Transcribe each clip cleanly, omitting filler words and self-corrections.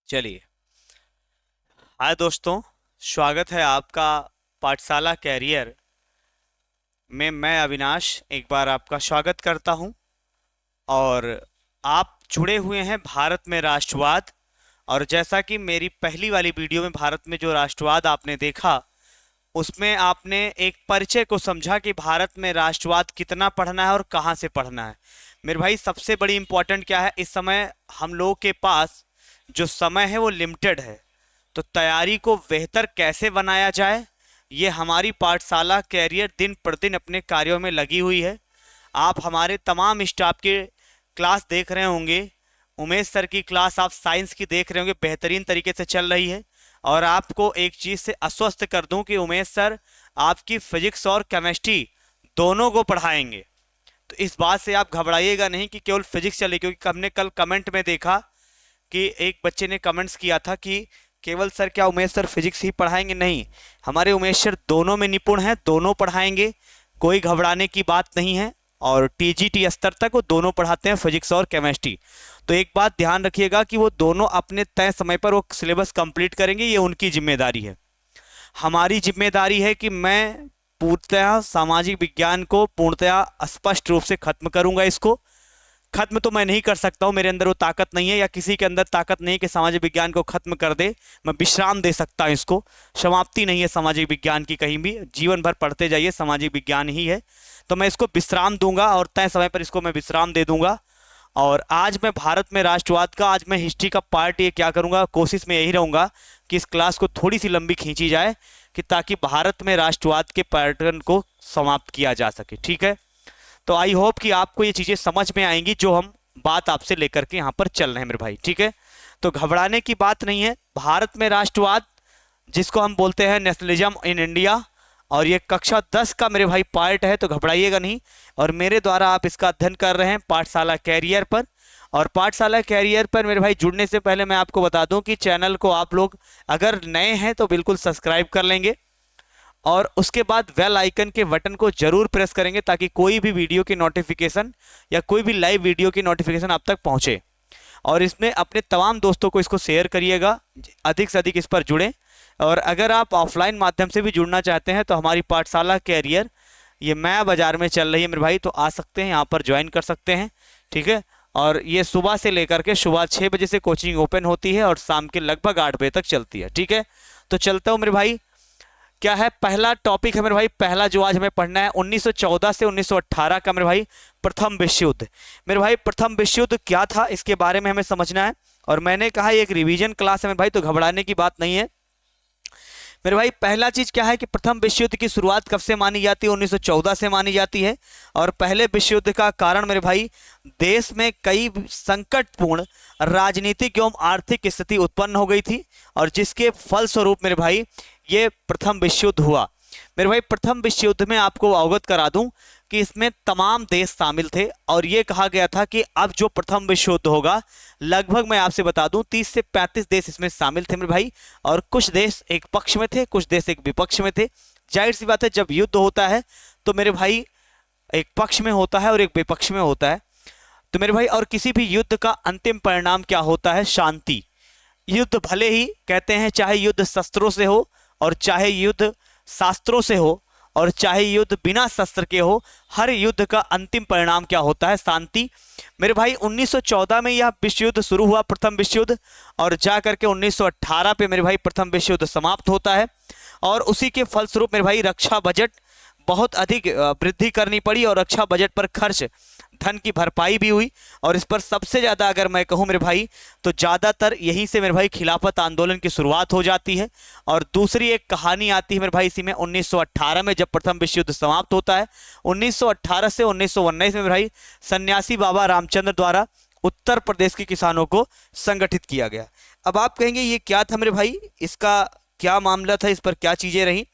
चलिए। हाय दोस्तों, स्वागत है आपका पाठशाला कैरियर में। मैं अविनाश एक बार आपका स्वागत करता हूं। और आप जुड़े हुए हैं भारत में राष्ट्रवाद। और जैसा कि मेरी पहली वाली वीडियो में भारत में जो राष्ट्रवाद आपने देखा, उसमें आपने एक परिचय को समझा कि भारत में राष्ट्रवाद कितना पढ़ना है और कहाँ से पढ़ना है। मेरे भाई, सबसे बड़ी इंपॉर्टेंट क्या है, इस समय हम लोगों के पास जो समय है वो लिमिटेड है। तो तैयारी को बेहतर कैसे बनाया जाए, ये हमारी पाठशाला कैरियर दिन प्रतिदिन अपने कार्यों में लगी हुई है। आप हमारे तमाम स्टाफ के क्लास देख रहे होंगे। उमेश सर की क्लास आप साइंस की देख रहे होंगे, बेहतरीन तरीके से चल रही है। और आपको एक चीज़ से आश्वस्त कर दूं कि उमेश सर आपकी फिजिक्स और केमिस्ट्री दोनों को पढ़ाएंगे। तो इस बात से आप घबराइएगा नहीं कि केवल फिजिक्स चले, क्योंकि हमने कल कमेंट में देखा कि एक बच्चे ने कमेंट्स किया था कि केवल सर क्या उमेश सर फिजिक्स ही पढ़ाएंगे। नहीं, हमारे उमेश सर दोनों में निपुण हैं, दोनों पढ़ाएंगे, कोई घबराने की बात नहीं है। और टीजीटी स्तर तक वो दोनों पढ़ाते हैं, फिजिक्स और केमिस्ट्री। तो एक बात ध्यान रखिएगा कि वो दोनों अपने तय समय पर वो सिलेबस कंप्लीट करेंगे, ये उनकी जिम्मेदारी है। हमारी जिम्मेदारी है कि मैं पूर्णतः सामाजिक विज्ञान को पूर्णतः स्पष्ट रूप से खत्म करूंगा। इसको खत्म तो मैं नहीं कर सकता हूँ, मेरे अंदर वो ताकत नहीं है, या किसी के अंदर ताकत नहीं है कि सामाजिक विज्ञान को खत्म कर दे। मैं विश्राम दे सकता हूँ इसको। समाप्ति नहीं है सामाजिक विज्ञान की कहीं भी, जीवन भर पढ़ते जाइए, सामाजिक विज्ञान ही है। तो मैं इसको विश्राम दूंगा और तय समय पर इसको मैं विश्राम दे दूंगा। और आज मैं भारत में राष्ट्रवाद का, आज मैं हिस्ट्री का पार्ट ये क्या करूंगा, कोशिश में यही रहूंगा कि इस क्लास को थोड़ी सी लंबी खींची जाए, कि ताकि भारत में राष्ट्रवाद के पैटर्न को समाप्त किया जा सके। ठीक है, तो आई होप कि आपको ये चीज़ें समझ में आएंगी जो हम बात आपसे लेकर के यहाँ पर चल रहे हैं मेरे भाई। ठीक है, तो घबराने की बात नहीं है। भारत में राष्ट्रवाद, जिसको हम बोलते हैं नेशनलिज्म इन इंडिया, और ये कक्षा 10 का मेरे भाई पार्ट है, तो घबराइएगा नहीं। और मेरे द्वारा आप इसका अध्ययन कर रहे हैं पाठशाला कैरियर पर। और पाठशाला कैरियर पर मेरे भाई जुड़ने से पहले मैं आपको बता दूं कि चैनल को आप लोग अगर नए हैं तो बिल्कुल सब्सक्राइब कर लेंगे, और उसके बाद बेल आइकन के बटन को जरूर प्रेस करेंगे, ताकि कोई भी वीडियो की नोटिफिकेशन या कोई भी लाइव वीडियो की नोटिफिकेशन आप तक पहुंचे। और इसमें अपने तमाम दोस्तों को इसको शेयर करिएगा, अधिक से अधिक इस पर जुड़ें। और अगर आप ऑफलाइन माध्यम से भी जुड़ना चाहते हैं तो हमारी पाठशाला कैरियर ये नया बाजार में चल रही है मेरे भाई, तो आ सकते हैं, यहाँ पर ज्वाइन कर सकते हैं। ठीक है, और ये सुबह से लेकर के सुबह 6 बजे से कोचिंग ओपन होती है और शाम के लगभग 8 बजे तक चलती है। ठीक है, तो चलता हूँ मेरे भाई। क्या है पहला टॉपिक है मेरे भाई, पहला जो आज हमें पढ़ना है 1914 से 1918 का मेरे भाई प्रथम विश्व युद्ध। मेरे भाई प्रथम विश्व युद्ध क्या था, इसके बारे में हमें समझना है। और मैंने कहा ये एक रिवीजन क्लास है मेरे भाई, तो घबराने की बात नहीं है मेरे भाई। पहला चीज क्या है कि प्रथम विश्व युद्ध की शुरुआत कब से मानी जाती है, 1914 से मानी जाती है। और पहले विश्व युद्ध का कारण मेरे भाई, देश में कई संकटपूर्ण राजनीतिक एवं आर्थिक स्थिति उत्पन्न हो गई थी, और जिसके फलस्वरूप मेरे भाई ये प्रथम विश्व युद्ध हुआ। मेरे भाई प्रथम विश्व युद्ध में आपको अवगत करा दूं कि इसमें तमाम देश शामिल थे, और ये कहा गया था कि अब जो प्रथम विश्व युद्ध होगा, लगभग मैं आपसे बता दूं 30 से 35 देश इसमें शामिल थे मेरे भाई। और कुछ देश एक पक्ष में थे, कुछ देश एक विपक्ष में थे। जाहिर सी बात है, जब युद्ध होता है तो मेरे भाई एक पक्ष में होता है और एक विपक्ष में होता है। तो मेरे भाई, और किसी भी युद्ध का अंतिम परिणाम क्या होता है, शांति। युद्ध भले ही कहते हैं, चाहे युद्ध शस्त्रों से हो और चाहे युद्ध शास्त्रों से हो और चाहे युद्ध बिना शस्त्र के हो, हर युद्ध का अंतिम परिणाम क्या होता है, शांति। मेरे भाई 1914 में यह विश्व युद्ध शुरू हुआ, प्रथम विश्व युद्ध, और जा करके 1918 पे मेरे भाई प्रथम विश्व युद्ध समाप्त होता है। और उसी के फलस्वरूप मेरे भाई रक्षा बजट बहुत अधिक वृद्धि करनी पड़ी, और रक्षा बजट पर खर्च धन की भरपाई भी हुई। और इस पर सबसे ज़्यादा अगर मैं कहूँ मेरे भाई, तो ज़्यादातर यहीं से मेरे भाई खिलाफत आंदोलन की शुरुआत हो जाती है। और दूसरी एक कहानी आती है मेरे भाई इसी में, 1918 में जब प्रथम विश्व युद्ध समाप्त होता है। 1918 से 1919 में मेरे भाई सन्यासी बाबा रामचंद्र द्वारा उत्तर प्रदेश के किसानों को संगठित किया गया। अब आप कहेंगे ये क्या था मेरे भाई, इसका क्या मामला था, इस पर क्या चीज़ें रहीं।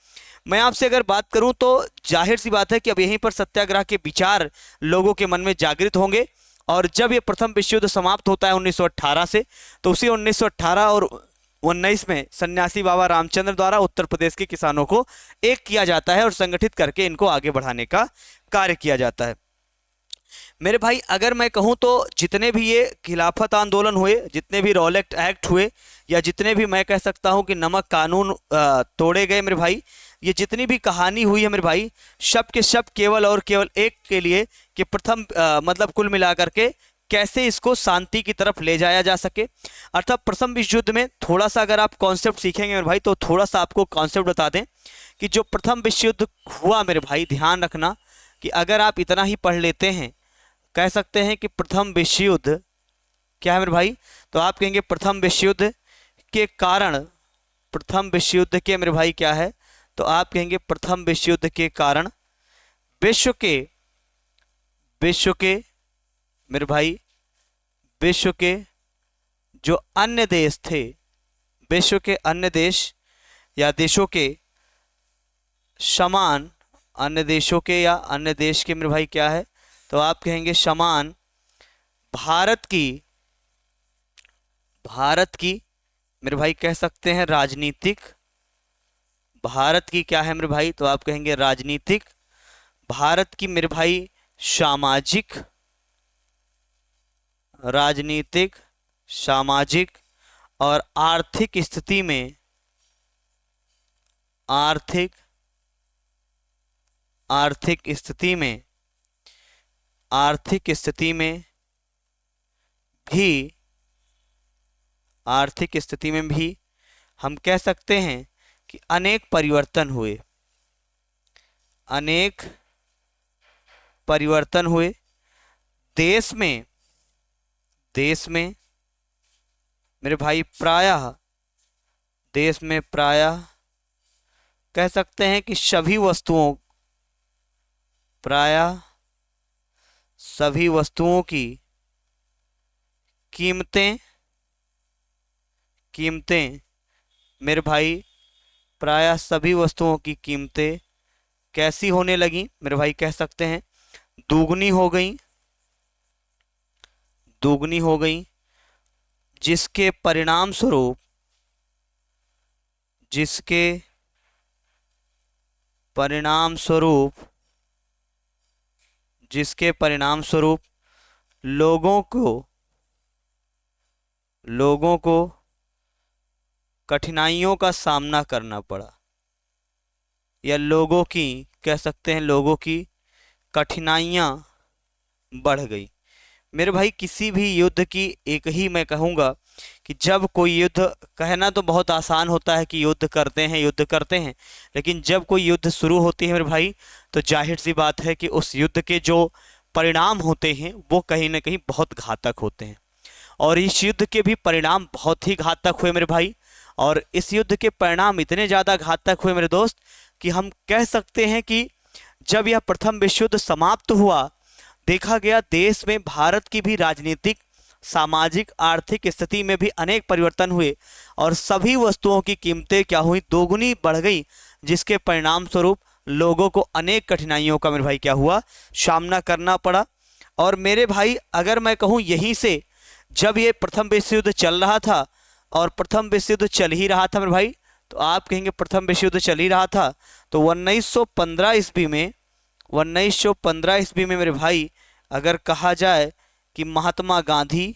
मैं आपसे अगर बात करूं तो जाहिर सी बात है कि अब यहीं पर सत्याग्रह के विचार लोगों के मन में जागृत होंगे। और जब ये प्रथम विश्व युद्ध समाप्त होता है 1918 से, तो उसी 1918 और 19 में सन्यासी बाबा रामचंद्र द्वारा उत्तर प्रदेश के किसानों को एक किया जाता है और संगठित करके इनको आगे बढ़ाने का कार्य किया जाता है। मेरे भाई अगर मैं कहूँ तो जितने भी ये खिलाफत आंदोलन हुए, जितने भी रॉलेट एक्ट हुए, या जितने भी मैं कह सकता हूँ कि नमक कानून तोड़े गए मेरे भाई, ये जितनी भी कहानी हुई है मेरे भाई, सब के सब केवल और केवल एक के लिए कि प्रथम मतलब कुल मिलाकर के कैसे इसको शांति की तरफ ले जाया जा सके। अर्थात प्रथम विश्व युद्ध में थोड़ा सा अगर आप कॉन्सेप्ट सीखेंगे मेरे भाई तो थोड़ा सा आपको कॉन्सेप्ट बता दें कि जो प्रथम विश्व युद्ध हुआ मेरे भाई, ध्यान रखना कि अगर आप इतना ही पढ़ लेते हैं, कह सकते हैं कि प्रथम विश्व युद्ध क्या है मेरे भाई, तो आप कहेंगे प्रथम विश्व युद्ध के कारण, प्रथम विश्व युद्ध के मेरे भाई क्या है, तो आप कहेंगे प्रथम विश्व युद्ध के कारण विश्व के मेरे भाई, विश्व के जो अन्य देश थे, विश्व के अन्य देश या देशों के समान, अन्य देशों के या अन्य देश के मेरे भाई क्या है, तो आप कहेंगे समान भारत की मेरे भाई कह सकते हैं राजनीतिक, भारत की क्या है मेरे भाई, तो आप कहेंगे राजनीतिक, भारत की मेरे भाई सामाजिक, राजनीतिक, सामाजिक और आर्थिक स्थिति में, आर्थिक स्थिति में, आर्थिक स्थिति में भी, आर्थिक स्थिति में भी हम कह सकते हैं कि अनेक परिवर्तन हुए, अनेक परिवर्तन हुए देश में मेरे भाई प्रायः, देश में प्रायः कह सकते हैं कि सभी वस्तुओं, प्रायः सभी वस्तुओं की कीमतें मेरे भाई, प्रायः सभी वस्तुओं की कीमतें कैसी होने लगी मेरे भाई, कह सकते हैं दुगनी हो गई, जिसके परिणाम स्वरूप, लोगों को कठिनाइयों का सामना करना पड़ा, या लोगों की कह सकते हैं लोगों की कठिनाइयाँ बढ़ गई। मेरे भाई किसी भी युद्ध की एक ही मैं कहूँगा कि जब कोई युद्ध, कहना तो बहुत आसान होता है कि युद्ध करते हैं, लेकिन जब कोई युद्ध शुरू होती है मेरे भाई तो जाहिर सी बात है कि उस युद्ध के जो परिणाम होते हैं वो कहीं ना कहीं बहुत घातक होते हैं, और इस युद्ध के भी परिणाम बहुत ही घातक हुए मेरे भाई। और इस युद्ध के परिणाम इतने ज़्यादा घातक हुए मेरे दोस्त कि हम कह सकते हैं कि जब यह प्रथम विश्व युद्ध समाप्त हुआ, देखा गया देश में भारत की भी राजनीतिक, सामाजिक, आर्थिक स्थिति में भी अनेक परिवर्तन हुए और सभी वस्तुओं की कीमतें क्या हुई, दोगुनी बढ़ गई, जिसके परिणाम स्वरूप लोगों को अनेक कठिनाइयों का मेरे भाई क्या हुआ, सामना करना पड़ा। और मेरे भाई अगर मैं कहूँ यहीं से जब ये प्रथम विश्व युद्ध चल रहा था, और प्रथम विश्व युद्ध चल ही रहा था मेरे भाई, तो आप कहेंगे प्रथम विश्व युद्ध चल ही रहा था, तो 1915 ईस्वी में, 1915 ईस्वी में मेरे भाई अगर कहा जाए कि महात्मा गांधी,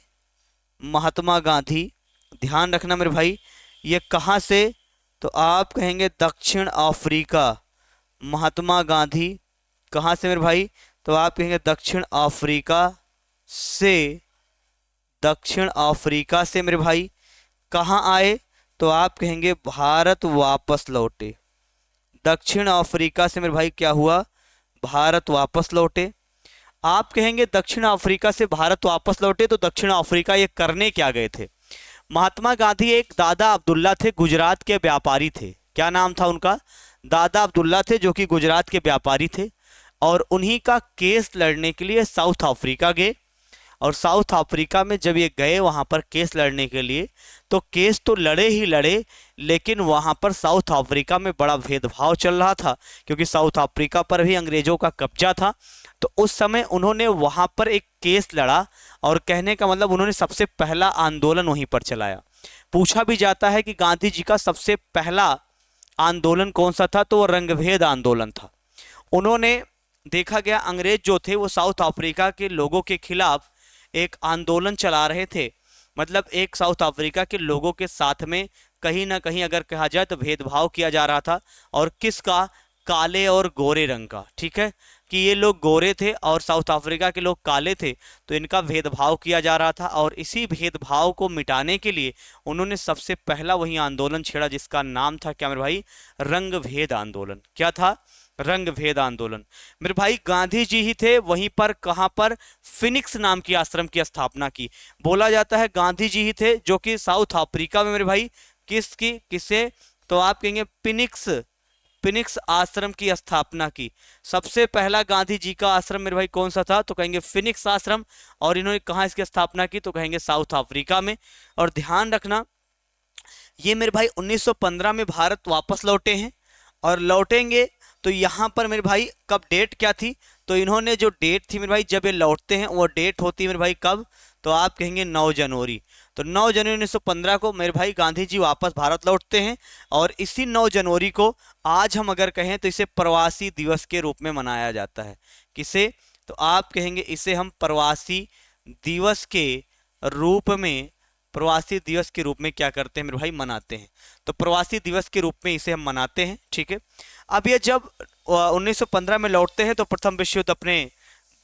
ध्यान रखना मेरे भाई, ये कहाँ से, तो आप कहेंगे दक्षिण अफ्रीका, महात्मा गांधी कहाँ से मेरे भाई, तो आप कहेंगे दक्षिण अफ्रीका से मेरे भाई कहाँ आए, तो आप कहेंगे भारत वापस लौटे। दक्षिण अफ्रीका से मेरे भाई क्या हुआ, भारत वापस लौटे। आप कहेंगे दक्षिण अफ्रीका से भारत वापस लौटे, तो दक्षिण अफ्रीका ये करने क्या गए थे। महात्मा गांधी एक दादा अब्दुल्ला थे, गुजरात के व्यापारी थे, क्या नाम था उनका, दादा अब्दुल्ला थे, जो कि गुजरात के व्यापारी थे, और उन्हीं का केस लड़ने के लिए साउथ अफ्रीका गए। और साउथ अफ्रीका में जब ये गए वहाँ पर केस लड़ने के लिए, तो केस तो लड़े ही लड़े, लेकिन वहाँ पर साउथ अफ्रीका में बड़ा भेदभाव चल रहा था, क्योंकि साउथ अफ्रीका पर भी अंग्रेज़ों का कब्जा था। तो उस समय उन्होंने वहाँ पर एक केस लड़ा, और कहने का मतलब उन्होंने सबसे पहला आंदोलन वहीं पर चलाया। पूछा भी जाता है कि गांधी जी का सबसे पहला आंदोलन कौन सा था, तो वो रंगभेद आंदोलन था। उन्होंने देखा गया अंग्रेज जो थे वो साउथ अफ्रीका के लोगों के खिलाफ एक आंदोलन चला रहे थे। मतलब एक साउथ अफ्रीका के लोगों के साथ में कहीं ना कहीं अगर कहा जाए तो भेदभाव किया जा रहा था। और किसका? काले और गोरे रंग का। ठीक है, कि ये लोग गोरे थे और साउथ अफ्रीका के लोग काले थे, तो इनका भेदभाव किया जा रहा था। और इसी भेदभाव को मिटाने के लिए उन्होंने सबसे पहला वही आंदोलन छेड़ा जिसका नाम था क्या मेरे भाई? रंग भेद आंदोलन। क्या था? रंग भेद आंदोलन। मेरे भाई गांधी जी ही थे वहीं पर, कहां पर? फिनिक्स नाम की आश्रम की स्थापना की। बोला जाता है गांधी जी ही थे जो कि साउथ अफ्रीका में मेरे भाई किसे? तो आप कहेंगे फिनिक्स, फिनिक्स आश्रम की स्थापना की। सबसे पहला गांधी जी का आश्रम मेरे भाई कौन सा था? तो कहेंगे फिनिक्स आश्रम। और इन्होंने कहाँ इसकी स्थापना की? तो कहेंगे साउथ अफ्रीका में। और ध्यान रखना, ये मेरे भाई 1915 में भारत वापस लौटे हैं और लौटेंगे। तो यहाँ पर मेरे भाई कब डेट क्या थी? तो इन्होंने जो डेट थी मेरे भाई जब ये लौटते हैं वो डेट होती है मेरे भाई कब? तो आप कहेंगे 9 जनवरी। तो 9 जनवरी 1915 को मेरे भाई गांधी जी वापस भारत लौटते हैं। और इसी 9 जनवरी को आज हम अगर कहें तो इसे प्रवासी दिवस के रूप में मनाया जाता है। किसे? तो आप कहेंगे इसे हम प्रवासी दिवस के रूप में, प्रवासी दिवस के रूप में क्या करते हैं मेरे भाई? मनाते हैं। तो प्रवासी दिवस के रूप में इसे हम मनाते हैं। ठीक है, अब ये जब 1915 में लौटते हैं तो प्रथम विश्व युद्ध अपने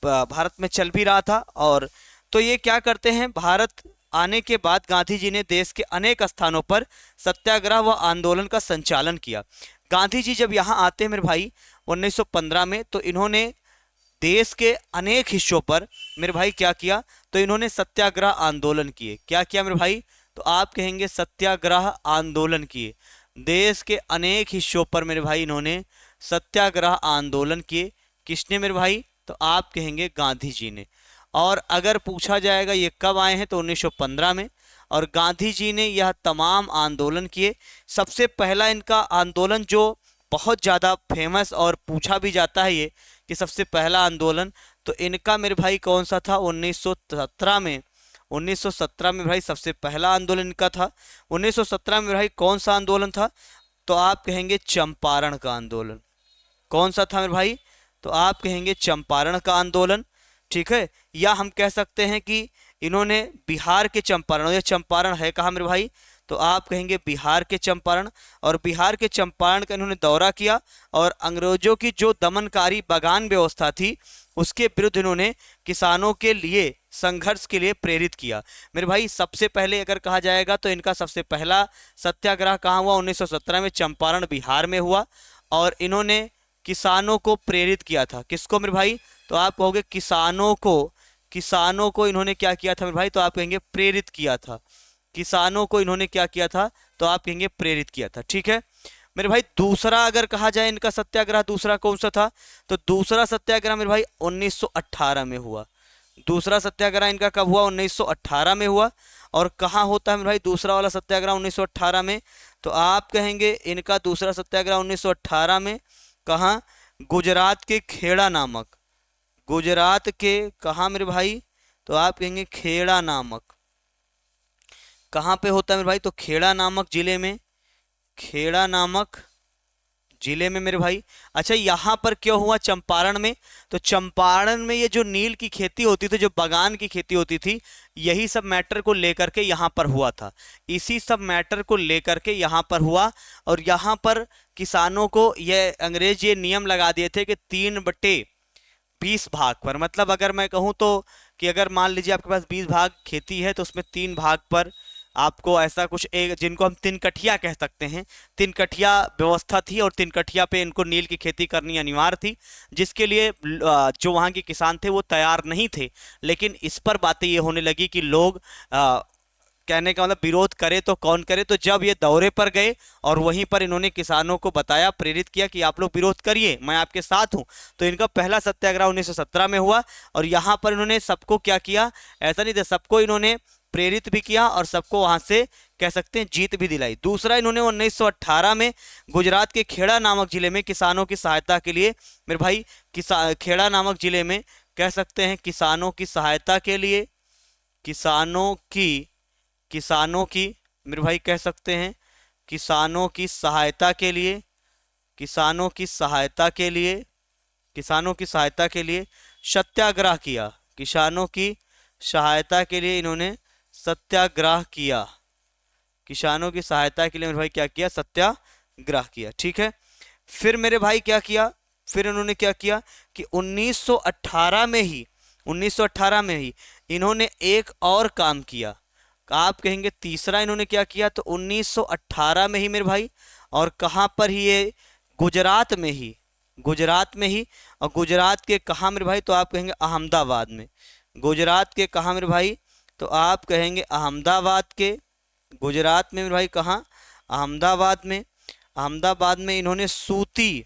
भारत में चल भी रहा था। और तो ये क्या करते हैं, भारत आने के बाद गांधी जी ने देश के अनेक स्थानों पर सत्याग्रह व आंदोलन का संचालन किया। गांधी जी जब यहाँ आते हैं मेरे भाई 1915 में, तो इन्होंने देश के अनेक हिस्सों पर मेरे भाई क्या किया? तो इन्होंने सत्याग्रह आंदोलन किए। क्या किया मेरे भाई? तो आप कहेंगे सत्याग्रह आंदोलन किए। देश के अनेक हिस्सों पर मेरे भाई इन्होंने सत्याग्रह आंदोलन किए। किसने मेरे भाई? तो आप कहेंगे गांधी जी ने। और अगर पूछा जाएगा ये कब आए हैं, तो 1915 में। और गांधी जी ने यह तमाम आंदोलन किए। सबसे पहला इनका आंदोलन जो बहुत ज़्यादा फेमस और पूछा भी जाता है ये कि सबसे पहला आंदोलन, तो इनका मेरे भाई कौन सा था? 1917 में। 1917 में भाई सबसे पहला आंदोलन इनका था। 1917 में भाई कौन सा आंदोलन था? तो आप कहेंगे चंपारण का आंदोलन। कौन सा था मेरे भाई? तो आप कहेंगे चंपारण का आंदोलन। ठीक है, या हम कह सकते हैं कि इन्होंने बिहार के चंपारण, ये चंपारण है कहाँ मेरे भाई? तो आप कहेंगे बिहार के चंपारण। और बिहार के चंपारण का इन्होंने दौरा किया और अंग्रेजों की जो दमनकारी बागान व्यवस्था थी उसके विरुद्ध इन्होंने किसानों के लिए संघर्ष के लिए प्रेरित किया। मेरे भाई सबसे पहले अगर कहा जाएगा तो इनका सबसे पहला सत्याग्रह कहाँ हुआ? 1917 में चंपारण बिहार में हुआ। और इन्होंने किसानों को प्रेरित किया था। किसको मेरे भाई? तो आप कहोगे किसानों को। किसानों को इन्होंने क्या किया था मेरे भाई? तो आप कहेंगे प्रेरित किया था। किसानों को इन्होंने क्या किया था? तो आप कहेंगे प्रेरित किया था। ठीक है मेरे भाई, दूसरा अगर कहा जाए इनका सत्याग्रह दूसरा कौन सा था? तो दूसरा सत्याग्रह मेरे भाई 1918 में हुआ। दूसरा सत्याग्रह इनका कब हुआ? 1918 में हुआ। और कहाँ होता है मेरे भाई दूसरा वाला सत्याग्रह 1918 में? तो आप कहेंगे इनका दूसरा सत्याग्रह 1918 में कहाँ? गुजरात के खेड़ा नामक, गुजरात के कहाँ मेरे भाई? तो आप कहेंगे खेड़ा नामक। कहाँ पे होता है मेरे भाई? तो खेड़ा नामक जिले में, खेड़ा नामक जिले में मेरे भाई। अच्छा, यहाँ पर क्यों हुआ चंपारण में? तो चंपारण में ये जो नील की खेती होती थी, जो बागान की खेती होती थी, यही सब मैटर को लेकर के यहाँ पर हुआ था। इसी सब मैटर को लेकर के यहाँ पर हुआ। और यहाँ पर किसानों को ये अंग्रेज ये नियम लगा दिए थे कि 3/20 भाग पर, मतलब अगर मैं कहूँ तो कि अगर मान लीजिए आपके पास 20 भाग खेती है तो उसमें 3 भाग पर आपको ऐसा कुछ एक, जिनको हम 3 कठिया कह सकते हैं, 3 कठिया व्यवस्था थी। और 3 कठिया पे इनको नील की खेती करनी अनिवार्य थी, जिसके लिए जो वहाँ के किसान थे वो तैयार नहीं थे। लेकिन इस पर बातें ये होने लगी कि लोग कहने का मतलब विरोध करे तो कौन करे। तो जब ये दौरे पर गए और वहीं पर इन्होंने किसानों को बताया, प्रेरित किया कि आप लोग विरोध करिए, मैं आपके साथ हूं। तो इनका पहला सत्याग्रह 1917 में हुआ। और यहाँ पर इन्होंने सबको क्या किया? ऐसा नहीं था, सबको इन्होंने प्रेरित भी किया और सबको वहां से कह सकते हैं जीत भी दिलाई। दूसरा इन्होंने 1918 में गुजरात के खेड़ा नामक जिले में किसानों की सहायता के लिए मेरे भाई खेड़ा नामक जिले में कह सकते हैं किसानों की सहायता के लिए, किसानों की मेरे भाई कह सकते हैं किसानों की सहायता के लिए, किसानों की सहायता के लिए किसानों की सहायता के लिए सत्याग्रह किया। किसानों की सहायता के लिए इन्होंने सत्याग्रह किया। किसानों की सहायता के लिए मेरे भाई क्या किया? सत्याग्रह किया। ठीक है, फिर मेरे भाई क्या किया? फिर इन्होंने क्या किया कि 1918 में ही 1918 में ही इन्होंने एक और काम किया। आप कहेंगे तीसरा इन्होंने क्या किया? तो 1918 में ही मेरे भाई, और कहाँ पर ही? ये गुजरात में ही, गुजरात में ही। और गुजरात के कहाँ मेरे भाई? तो आप कहेंगे अहमदाबाद में। गुजरात के कहाँ मेरे भाई? तो आप कहेंगे अहमदाबाद के। गुजरात में मेरे भाई कहाँ? अहमदाबाद में। अहमदाबाद में इन्होंने सूती,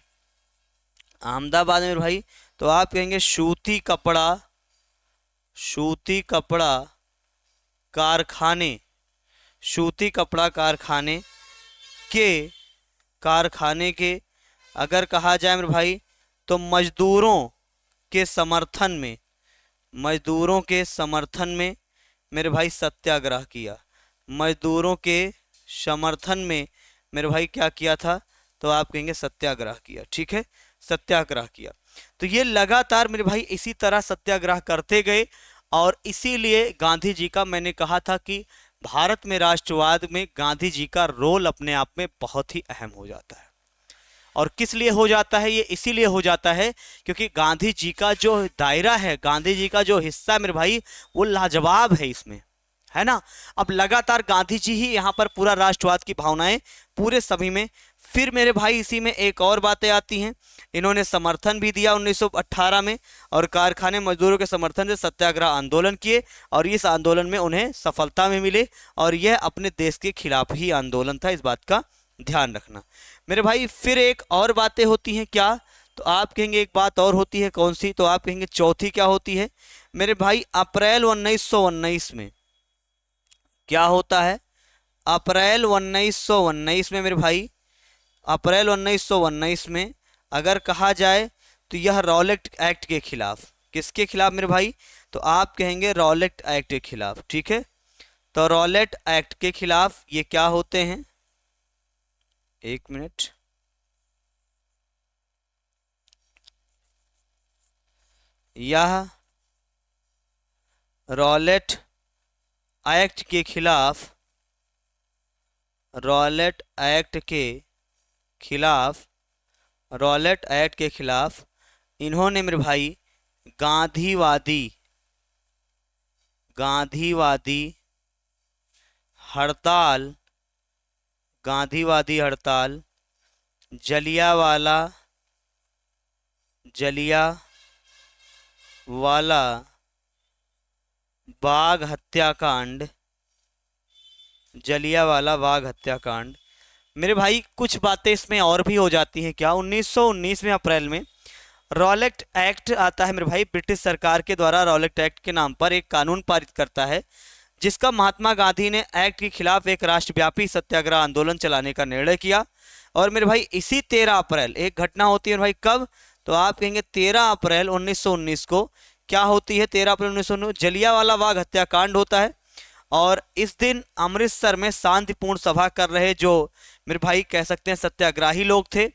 अहमदाबाद में मेरे भाई तो आप कहेंगे सूती कपड़ा, सूती कपड़ा कारखाने, सूती कपड़ा कारखाने के, कारखाने के अगर कहा जाए मेरे भाई तो मजदूरों के समर्थन में, मजदूरों के समर्थन में मेरे भाई सत्याग्रह किया। मजदूरों के समर्थन में मेरे भाई क्या किया था? तो आप कहेंगे सत्याग्रह किया। ठीक है, सत्याग्रह किया। तो ये लगातार मेरे भाई इसी तरह सत्याग्रह करते गए, और इसीलिए गांधी जी का, मैंने कहा था कि भारत में राष्ट्रवाद में गांधी जी का रोल अपने आप में बहुत ही अहम हो जाता है। और किस लिए हो जाता है? ये इसीलिए हो जाता है क्योंकि गांधी जी का जो दायरा है, गांधी जी का जो हिस्सा मेरे भाई वो लाजवाब है इसमें, है ना। अब लगातार गांधी जी ही यहाँ पर पूरा राष्ट्रवाद की भावनाएं पूरे सभी में। फिर मेरे भाई इसी में एक और बातें आती हैं, इन्होंने समर्थन भी दिया 1918 में, और कारखाने मजदूरों के समर्थन से सत्याग्रह आंदोलन किए, और इस आंदोलन में उन्हें सफलता में मिले, और यह अपने देश के खिलाफ ही आंदोलन था, इस बात का ध्यान रखना मेरे भाई। फिर एक और बातें होती हैं क्या? तो आप कहेंगे एक बात और होती है, कौन सी? तो आप कहेंगे चौथी क्या होती है मेरे भाई? अप्रैल 1919 में क्या होता है? अप्रैल 1919 में मेरे भाई, अप्रैल 1919 में अगर कहा जाए तो यह रॉलेट एक्ट के खिलाफ, किसके खिलाफ मेरे भाई? तो आप कहेंगे रॉलेट एक्ट के खिलाफ। ठीक है, तो रॉलेट एक्ट के खिलाफ ये क्या होते हैं? एक मिनट, यह रॉलेट एक्ट के खिलाफ, रॉलेट एक्ट के खिलाफ, रॉलेट एक्ट के खिलाफ इन्होंने मेरे भाई गांधीवादी, गांधीवादी हड़ताल, गांधीवादी हड़ताल, जलियांवाला, जलियांवाला बाग हत्याकांड, जलियांवाला बाग हत्याकांड। मेरे भाई कुछ बातें इसमें और भी हो जाती हैं क्या? 1919 में अप्रैल में रॉलेट एक्ट आता है मेरे भाई, ब्रिटिश सरकार के द्वारा रॉलेट एक्ट के नाम पर एक कानून पारित करता है, जिसका महात्मा गांधी ने एक्ट के खिलाफ एक राष्ट्रव्यापी सत्याग्रह आंदोलन चलाने का निर्णय किया। और मेरे भाई इसी 13 अप्रैल एक घटना होती है भाई, कब? तो आप कहेंगे 13 अप्रैल 1919 को क्या होती है? 13 अप्रैल 1919 जलियांवाला बाग हत्याकांड होता है। और इस दिन अमृतसर में शांतिपूर्ण सभा कर रहे जो मेरे भाई कह सकते हैं सत्याग्रही लोग थे,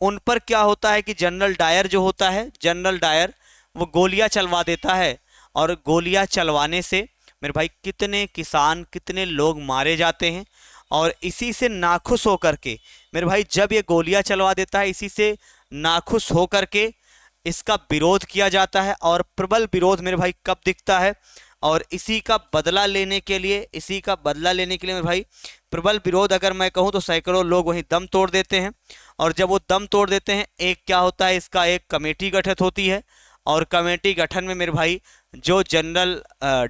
उन पर क्या होता है कि जनरल डायर जो होता है, जनरल डायर वो गोलियां चलवा देता है, और गोलियां चलवाने से मेरे भाई कितने किसान, कितने लोग मारे जाते हैं। और इसी से नाखुश होकर के मेरे भाई जब ये गोलियां चलवा देता है, इसी से नाखुश होकर के इसका विरोध किया जाता है। और प्रबल विरोध मेरे भाई कब दिखता है? और इसी का बदला लेने के लिए, इसी का बदला लेने के लिए मेरे भाई प्रबल विरोध अगर मैं कहूँ तो सैकड़ों लोग वहीं दम तोड़ देते हैं। और जब वो दम तोड़ देते हैं, एक क्या होता है, इसका एक कमेटी गठित होती है, और कमेटी गठन में मेरे भाई जो जनरल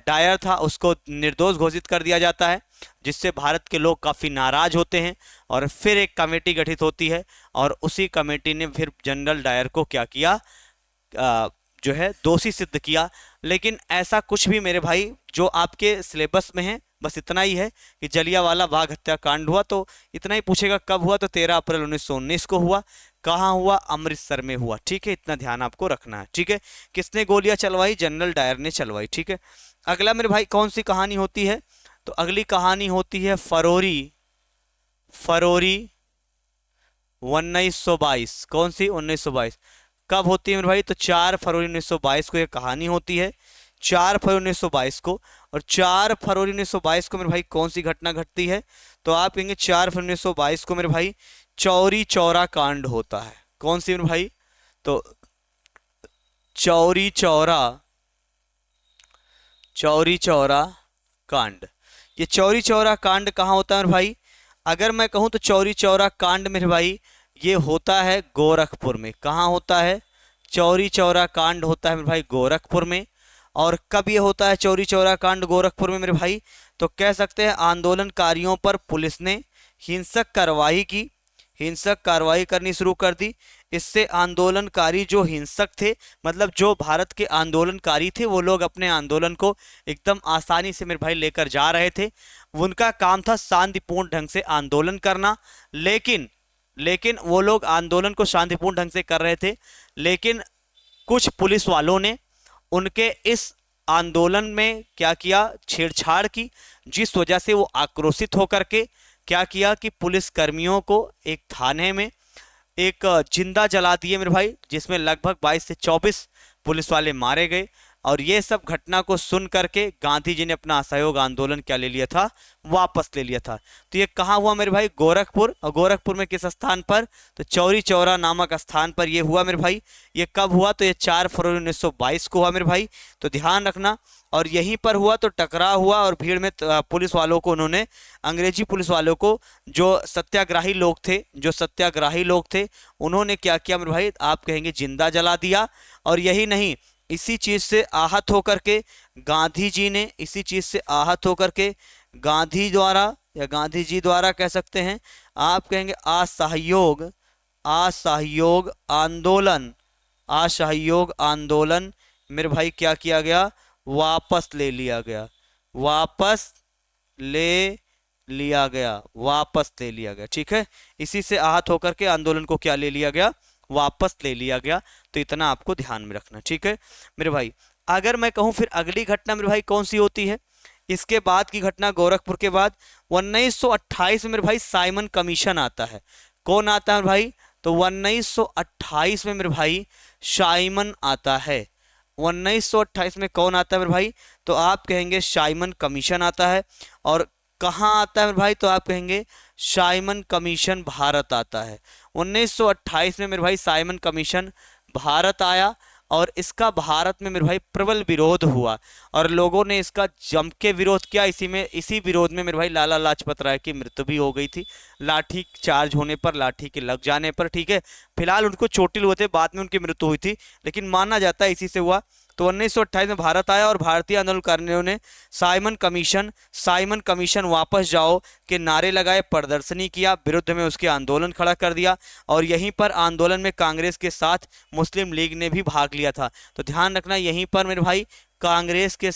डायर था उसको निर्दोष घोषित कर दिया जाता है, जिससे भारत के लोग काफ़ी नाराज होते हैं। और फिर एक कमेटी गठित होती है, और उसी कमेटी ने फिर जनरल डायर को क्या किया, जो है दोषी सिद्ध किया। लेकिन ऐसा कुछ भी मेरे भाई जो आपके सिलेबस में है, बस इतना ही है कि जलियांवाला बाग हत्याकांड हुआ, तो इतना ही पूछेगा कब हुआ, तो 13 अप्रैल 1919 को हुआ। कहाँ हुआ? अमृतसर में हुआ। ठीक है, इतना ध्यान आपको रखना है। ठीक है, किसने गोलियां चलवाई? जनरल डायर ने चलवाई। ठीक है, अगला मेरे भाई कौन सी कहानी होती है? तो अगली कहानी होती है फरवरी, फरवरी 1922। कौन सी? 1922। कब होती है मेरे भाई? तो 4 फरवरी 1922 को ये कहानी होती है, 4 फरवरी 1922 को। और 4 फरवरी 1922 को मेरे भाई कौन सी घटना घटती है? तो आप कहेंगे 4 फरवरी 1922 को मेरे भाई चौरी चौरा कांड होता है। कौन सी मेरे भाई? तो चौरी चौरा, चौरी चौरा कांड। ये चौरी चौरा कांड कहाँ होता है मेरे भाई? अगर मैं कहूँ तो चौरी चौरा कांड मेरे भाई ये होता है गोरखपुर में। कहाँ होता है? चौरी चौरा कांड होता है मेरे भाई गोरखपुर में। और कब ये होता है चौरी चौरा कांड गोरखपुर में मेरे भाई? तो कह सकते हैं आंदोलनकारियों पर पुलिस ने हिंसक कार्रवाई की, हिंसक कार्रवाई करनी शुरू कर दी। इससे आंदोलनकारी जो हिंसक थे, मतलब जो भारत के आंदोलनकारी थे, वो लोग अपने आंदोलन को एकदम आसानी से मेरे भाई लेकर जा रहे थे। उनका काम था शांतिपूर्ण ढंग से आंदोलन करना, लेकिन वो लोग आंदोलन को शांतिपूर्ण ढंग से कर रहे थे, लेकिन कुछ पुलिस वालों ने उनके इस आंदोलन में क्या किया? छेड़छाड़ की, जिस वजह से वो आक्रोशित होकर के क्या किया कि पुलिस कर्मियों को एक थाने में एक जिंदा जला दिए मेरे भाई, जिसमें लगभग 22 से 24 पुलिस वाले मारे गए। और ये सब घटना को सुन करके गांधी जी ने अपना असहयोग आंदोलन क्या ले लिया था? वापस ले लिया था। तो ये कहाँ हुआ मेरे भाई? गोरखपुर। और गोरखपुर में किस स्थान पर? तो चौरी चौरा नामक स्थान पर ये हुआ मेरे भाई। ये कब हुआ? तो ये 4 फरवरी 1922 को हुआ मेरे भाई, तो ध्यान रखना। और यहीं पर हुआ तो टकराव हुआ और भीड़ में पुलिस वालों को उन्होंने, अंग्रेजी पुलिस वालों को, जो सत्याग्रही लोग थे, उन्होंने क्या किया मेरे भाई? आप कहेंगे जिंदा जला दिया। और यही नहीं, इसी चीज से आहत होकर के गांधी जी ने, गांधी द्वारा या गांधी जी द्वारा कह सकते हैं, आप कहेंगे असहयोग आंदोलन मेरे भाई क्या किया गया? वापस ले लिया गया। ठीक है, इसी से आहत होकर के आंदोलन को क्या ले लिया गया? वापस ले लिया गया। तो इतना आपको ध्यान में रखना, ठीक है मेरे भाई। अगर मैं कहूं फिर अगली घटना मेरे भाई कौन सी होती है? इसके बाद की घटना, गोरखपुर के बाद 1928 में मेरे भाई साइमन कमीशन आता है। कौन आता है भाई? तो 1928 में मेरे भाई साइमन आता है। 1928 में कौन आता है मेरे भाई? तो आप कहेंगे साइमन कमीशन आता है। और कहाँ आता है मेरे भाई? तो आप कहेंगे साइमन कमीशन भारत आता है। 1928 में मेरे भाई साइमन कमीशन भारत आया और इसका भारत में मेरे भाई प्रबल विरोध हुआ और लोगों ने इसका जम के विरोध किया। इसी विरोध में मेरे भाई लाला लाजपत राय की मृत्यु भी हो गई थी, लाठी चार्ज होने पर, लाठी के लग जाने पर। ठीक है, फिलहाल उनको चोटिल हुए थे, बाद में उनकी मृत्यु हुई थी, लेकिन माना जाता है इसी से हुआ। तो 1928 में भारत आया और भारतीय आंदोलनकारियों ने साइमन कमीशन वापस जाओ के नारे लगाए, प्रदर्शनी किया, विरुद्ध में उसके आंदोलन खड़ा कर दिया। और यहीं पर आंदोलन में कांग्रेस के साथ मुस्लिम लीग ने भी भाग लिया था। तो ध्यान रखना, यहीं पर मेरे भाई कांग्रेस के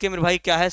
मेरे भाई क्या है,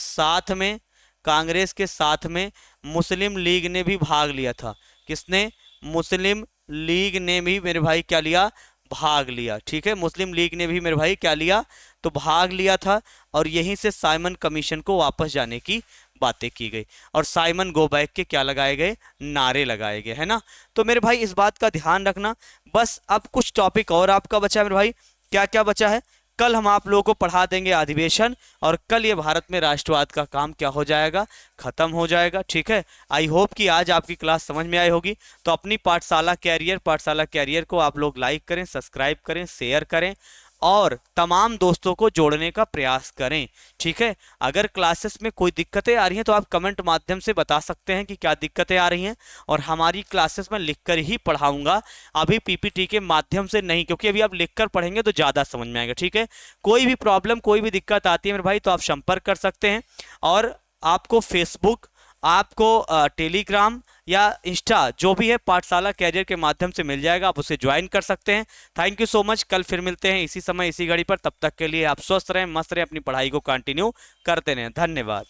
कांग्रेस के साथ में मुस्लिम लीग ने भी भाग लिया था। किसने? मुस्लिम लीग ने भी मेरे भाई क्या लिया? भाग लिया। ठीक है, मुस्लिम लीग ने भी मेरे भाई क्या लिया? तो भाग लिया था। और यहीं से साइमन कमीशन को वापस जाने की बातें की गई और साइमन गो बैक के क्या लगाए गए? नारे लगाए गए, है ना। तो मेरे भाई इस बात का ध्यान रखना। बस अब कुछ टॉपिक और आपका बचा है मेरे भाई। क्या क्या बचा है? कल हम आप लोगों को पढ़ा देंगे अधिवेशन, और कल ये भारत में राष्ट्रवाद का काम क्या हो जाएगा? खत्म हो जाएगा। ठीक है, आई होप कि आज आपकी क्लास समझ में आई होगी। तो अपनी पाठशाला कैरियर को आप लोग लाइक करें, सब्सक्राइब करें, शेयर करें और तमाम दोस्तों को जोड़ने का प्रयास करें। ठीक है, अगर क्लासेस में कोई दिक्कतें आ रही हैं तो आप कमेंट माध्यम से बता सकते हैं कि क्या दिक्कतें आ रही हैं, और हमारी क्लासेस में लिखकर ही पढ़ाऊंगा, अभी पीपीटी के माध्यम से नहीं, क्योंकि अभी आप लिखकर पढ़ेंगे तो ज़्यादा समझ में आएगा। ठीक है, कोई भी प्रॉब्लम, कोई भी दिक्कत आती है मेरे भाई तो आप संपर्क कर सकते हैं, और आपको फेसबुक, आपको टेलीग्राम या इंस्टा जो भी है पाठशाला कैरियर के माध्यम से मिल जाएगा, आप उसे ज्वाइन कर सकते हैं। Thank you so much. कल फिर मिलते हैं इसी समय इसी घड़ी पर। तब तक के लिए आप स्वस्थ रहें, मस्त रहें, अपनी पढ़ाई को कंटिन्यू करते रहें। धन्यवाद।